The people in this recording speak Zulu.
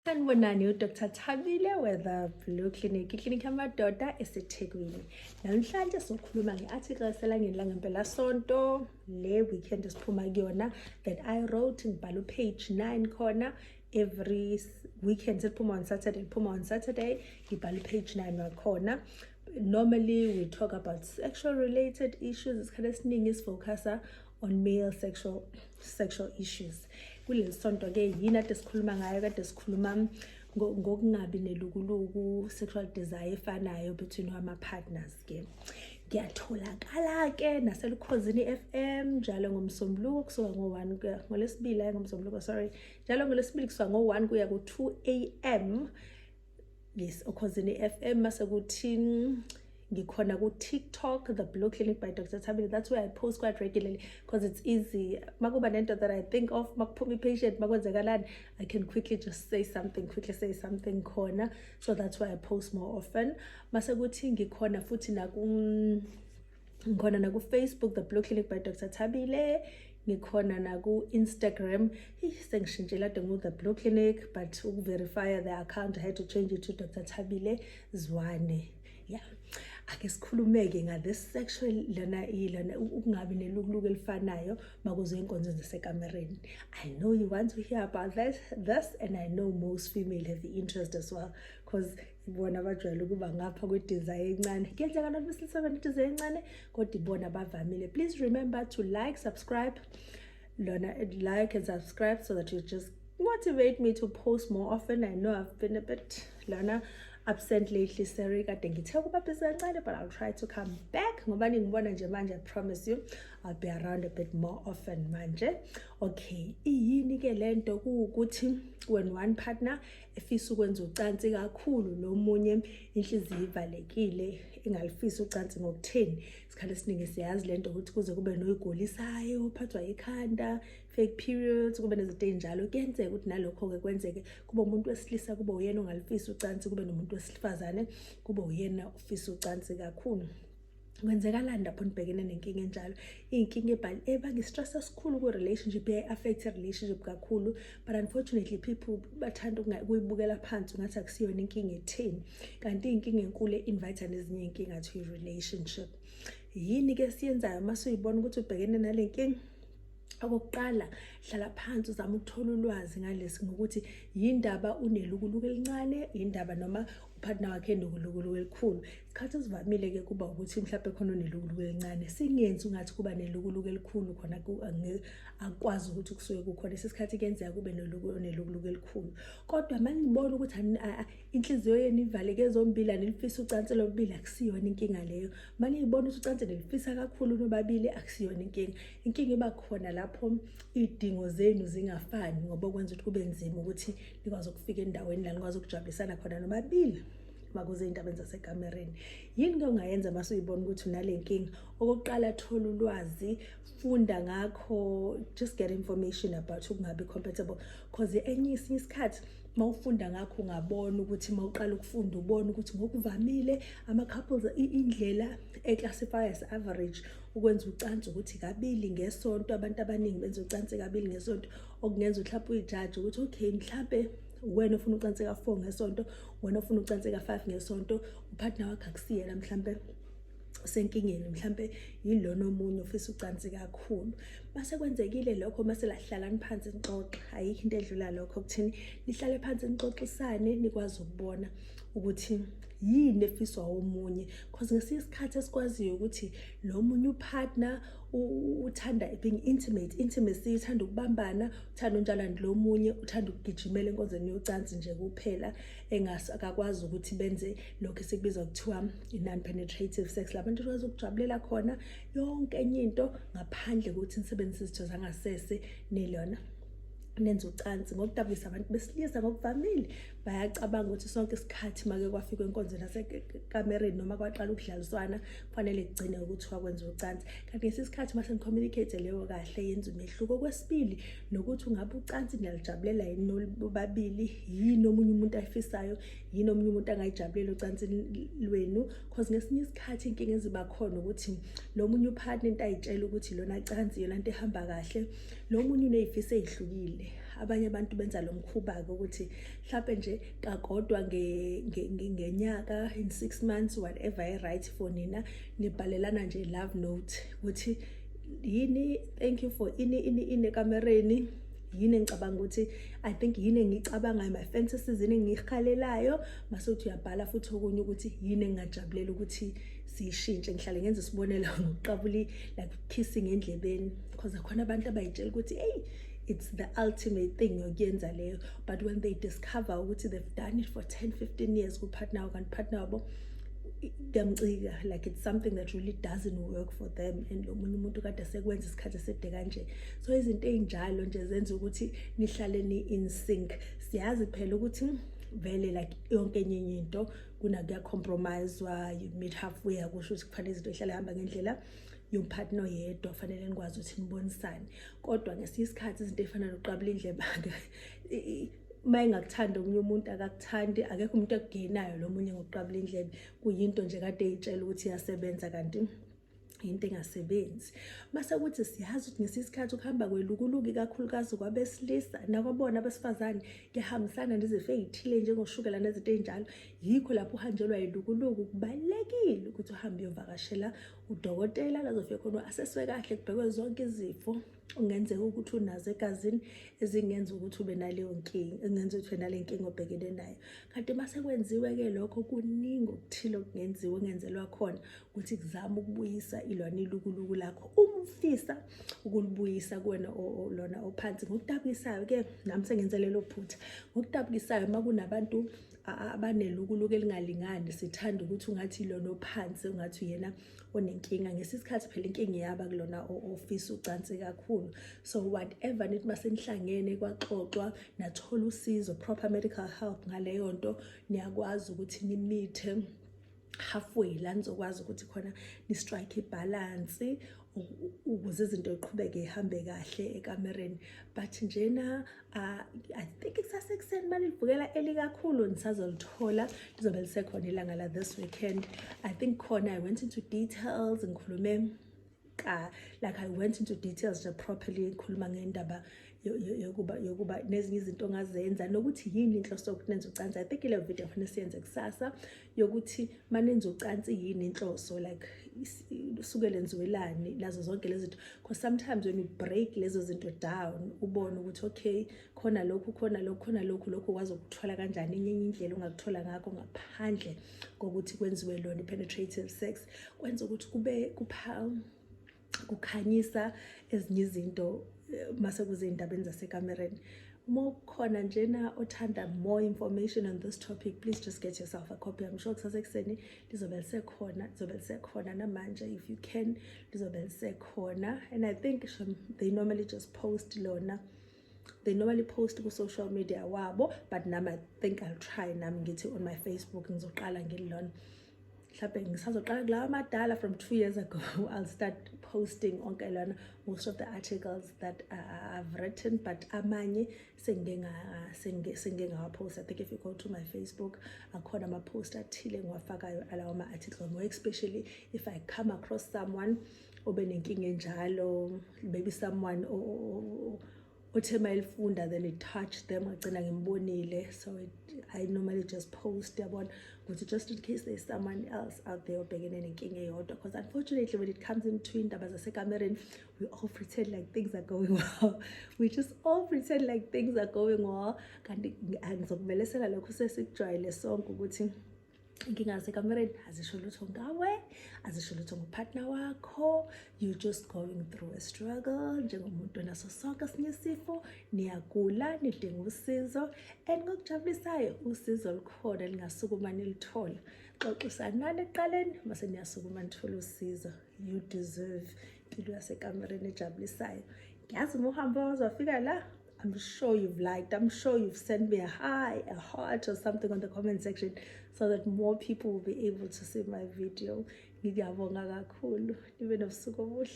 Sanibonani uDr. Thabile with the Blue Clinic, iklinikhi yamadoda eseThekwini. Namhlanje sokhuluma nge-article eselangeni langempelasonto le weekend esiphuma kuyona that I wrote ngibhala page 9 khona. Every weekend siphuma on Saturday ngibhala page 9 wakhona. Normally we talk about sexual related issues. Isikhathi esiningi sifocusa on male sexual issues. Kuleli sonto ke yini ade sikhuluma ngayo, kade sikhuluma ngokungabi nelukuluku, sexual desire efanayo between ama partners ke. Ngiyatholakala ke naselukhosini FM njalo ngomsombuluko kusuka ngo1 kuya ngolesibili ngomsombuluko njalo ngolesibili kusuka ngo1 kuya ku2 AM. Yes, ukhosini FM mase kuthi ngikhona ku TikTok, the Blue Clinic by Dr. Thabile. That's where I post quite regularly because it's easy. Makuba nento that I think of, makuphi patient makwenzakalani, I can quickly say something khona. So that's why I post more often. Mase kuthi ngikhona futhi ngikhona na ku Facebook, the Blue Clinic by Dr. Thabile. Ngikhona na ku Instagram, sengishintshela the Blue Clinic, but to verify the account I had to change it to Dr. Thabile Zwane. Yeah. Ake sikhulumeke nga this sexual lana ukungabi nelukuluku elifanayo makuzo inkonzo zasekamereni. I know you want to hear about this, and I know most female have the interest as well because ibona bajwayele ukuba ngapha kwe desire encane. Kuyenzeka not besilisa bane desire encane kodwa ibona bavamile. Please remember to like, subscribe, like and subscribe so that you just motivate me to post more often. I know I've been a bit absent lately, sorry kade ngithe ukuba busy kancane, but I'll try to come back ngoba ngibona nje manje. I promise you I'll be around a bit more often manje. Okay, iyini ke lento ukuthi when one partner efisa ukwenza ucansi kakhulu nomunye inhliziyo ivalekile engalifisa ucansi ngokutheni. Isikhathi esiningi siyazi lento ukuthi kuze kube noyigolisayo, uphathwa ikhanda, fake periods, kube nezinto enjalo. Kuyenzeka ukuthi nalokho ke kwenzeke kube umuntu wesilisa kube uyena ongalifisa ucansi, kube nomuntu wesifazane kube uyena ufisa ucansi kakhulu. Kwenzekala lapho nibhekene nenkinga enjalo. Inkinga ebanga stress esikhulu ku relationship affect relationship kakhulu, but unfortunately people bathanda ukuyibukela phansi ngathi akusiyona inkinga etheni, kanti inkinga enkulu invite nezinye inkinga to relationship. Yini ke siyenzayo mase uyibona ukuthi ubhekene nale nkinga? Okokuqala, hlala phansi uzama ukuthola ulwazi ngalesi ngokuthi yindaba unelukuluku elincane, yindaba noma upartner wakhe enelukuluku elikhulu. Isikhathi esivamile ke kuba ukuthi mhlawumbe khona onelukuluku elincane, singenzi ungathi kuba nelukuluku elikhulu khona akwazi ukuthi kusuke kukhona isikhathi kuyenzeka kube nelukuluku elikhulu. Kodwa manje ngibona ukuthi inhliziyo yenu ivaleke zombili, anilifisa ucansi lobili, akusiyona inkinga leyo. Manje ngibona ukuthi ucansi nelifisa kakhulu nobabili, akusiyona inkinga. Inkinga iba khona lapho idingo zenu zingafani ngoba kwenza ukuthi kube nzima ukuthi nikwazi ukufika endaweni la nikwazi ukujabulisana khona nobabili makuze indaba zasekamereni. Yini ke ungayenza mase uyibona ukuthi unale nkinga? Okokuqala, thola ulwazi, funda ngakho, just get information about ukungabi compatible because enye isikhathi mawufunda ngakho ungabona ukuthi mawuqala ukufunda ubona ukuthi ngokuvamile ama couples indlela eclassify as average ukwenza ucansi ukuthi kabili ngesonto. Abantu abaningi benza ucansi kabili ngesonto, okungenza mhlawumbe uyijudge ukuthi okay mhlawumbe wena ufuna ucansi ka4 ngesonto, wena ufuna ucansi ka5 ngesonto, upartner wakhe akusiyena mhlawumbe senkingeni, mhlawumbe yilona omunye ufisa ucansi kakhulu. Mase kwenzekile lokho mase lahlalana phansi nixoxe, ayikho into edlula lokho kuthini nihlale phansi nixoxisane nikwazi ukubona ukuthi yini efiswa omunye, because ngesikhathi esikwaziyo ukuthi lo munye upartner uthanda being intimacy, uthanda ukubambana, uthanda unjalo lo munye uthanda ukugijimela enkonzweni yocansi nje kuphela, akakwazi ukuthi benze lokho esikubiza ukuthiwa non-penetrative sex, labantu bakwazi ukujabulela khona yonke enye into ngaphandle kokuthi nisebenzise izitho zangasese nelona nenza ucansi. Ngokudabulisa abantu besilisa ngokuvamile bayacabanga ukuthi sonke isikhathi make kwafika enkonzweni nasekamereni noma kwaqala ukudlaliswana kufanele kugcine ukuthi wakwenza ucansi, kanti ngesikhathi mase nicommunicate leyo kahle yenza umehluko. Kwesibili, nokuthi ungabe ucansi niyalijabulela yini nobabili, yini omunye umuntu ayifisayo, yini omunye umuntu angayijabulela ucansi lwenu, because ngesinye isikhathi inkinga eziba khona ukuthi lo munye upartner into ayitshela ukuthi lona cansi yona into ehamba kahle, lo munye uneyifisa ezihlukile. abanye abantu benza lo mkhuba-ke ukuthi mhlawumbe nje kakodwa ngenyaka in 6 months whatever i-right for nina nibhalelana nje love note ukuthi yini thank you for ini ekamereni, yini engicabanga ukuthi I think yini engicabangayo my fantasies yini engikhalelayo, mase uthi uyabhala futhi okunye ukuthi yini engajabulela ukuthi siyishintshe. Ngihlale ngenza isibonelo ngokuqabula like kissing endlebeni because akhona abantu abayitshela ukuthi hey it's the ultimate thing yokuyenza leyo, but when they discover ukuthi they've done it for 10-15 years ku partner kanti partner wabo kuyamcika like it's something that really doesn't work for them and lo munye umuntu kade sekwenza isikhathi eside kanje. So izinto ezinjalo nje zenza ukuthi nihlale ni in sync. Siyazi phela ukuthi vele like yonke enye into kuna kuya compromisewa, you meet halfway, akusho ukuthi kufanele izinto ihlale hamba ngendlela yomphathino yedwa, fanele nikwazi ukuthi nibonisane. Kodwa ngesikhathi izinto efana nokuqabula indlebe mayengakuthanda omunye umuntu akakuthandi, akekho umuntu akugenayo lo munye ngokuqabula indlebe, kuyinto nje kade eyitshela ukuthi iyasebenza kanti into engasebenzi. Mase ukuthi siyazi ukuthi ngesikhathi ukuhamba kwelukuluku kakhulukazi kwabesilisa nakwabona abesifazane kuyahambisana nezifo ezithile njengoshukela nezinto ezinjalo, yikho lapho uhanjelwa yilukuluku kubalekile ukuthi uhambe uyovakashela udokotela lazofika khona aseswe kahle kubhekwe zonke izifo ungenzeka ukuthi unazo egazini ezingenza ukuthi ube naleyo nkinga, engenza ukuthi nale nkinga obhekene nayo. Kanti mase kwenziwe ke lokho kuningi okuthile okungenziwa ongenzelwa khona ukuthi kuzama ukubuyisa ilwane ilukuluku lakho umfisa ukulibuyisa kuwena lona ophansi. Ngokudabukisayo ke nami sengenze lelo phutha, ngokudabukisayo makunabantu abanelukuluku elingalingani sithanda ukuthi ungathi lona ophansi ungathi uyena onenkinga, ngesikhathi phela inkinga yaba kulona ofisa ucansi kakhulu. So whatever nithi masenihlangene kwaxoxwa nathola usizo proper medical help ngaleyo nto, niyakwazi ukuthi nimithe halfway la nizokwazi ukuthi khona ni strike ibalance ukuze izinto iqhubeke ihambe kahle ekamereni. But njena I think ikusasekuseni manje livukela eli kakhulu nisazolithola lizobe lisekhona ilanga la this weekend. I think khona I went into details ngikhulume like I went into details nje properly ngikhuluma ngendaba yokuba nezinye izinto ongazenza nokuthi yini inhloso yokuthi nenze ucansi. I think ile video kufanele siyenze kusasa yokuthi manenze ucansi yini inhloso like usuke lenziwelani nazo zonke lezi zinto, because sometimes when you break lezo zinto down ubone ukuthi okay khona lokhu lokhu kwazi ukuthola kanjani enye indlela ongakuthola ngakho ngaphandle kokuthi kwenziwe lona penetrative sex, kwenza ukuthi kube kukhanyisa ezinye izinto mase kuze indabeni zasekamereni. Uma khona njena othanda more information on this topic, please just get yourself a copy. I'm sure kusasekuseni lizobe lisekhona namanje if you can lizobe lisekhona. And I think they normally just post lona, they normally post ku social media wabo, but nami I think I'll try nami ngithi on my Facebook ngizoqala ngilona. Mhlawumbe ngisazoqala kulawa amadala from 2 years ago. I'll start posting onke lana most of the articles that I've written, but amanye sengike ngawapost. I think if you go to my Facebook akhona ama-post athile ngiwafakayo alawo ma-article, more especially if I come across someone obe nenkinga enjalo, maybe someone othe mayilifunda then it touched them agcina ngimbonile. So I normally just post yabona ukuthi just in case there's someone else out there obhekene nenkinga eyodwa, because unfortunately when it comes into indaba zasekamereni we all pretend like things are going well. We just all pretend like things are going well, kanti ngizokubelesela lokho sesikujwayele sonke ukuthi inkinga zasekamereni azisho lutho ngawe, azisho lutho ngopartner wakho, you just going through a struggle njengomuntu naso sonke sinye isifo, niyagula nidinga usizo, and ngokujabulisayo usizo lukhona lingasukuma nilithola. Xoxisanani ekuqaleni mase niyasukuma nithola usizo. You deserve impilo yasekamereni ejabulisayo. Ngiyazi uma uhamba wazofika la, I'm sure you've liked, I'm sure you've sent me a heart or something on the comment section so that more people will be able to see my video. Ngiyabonga kakhulu. Nibe nobusuku obuhle.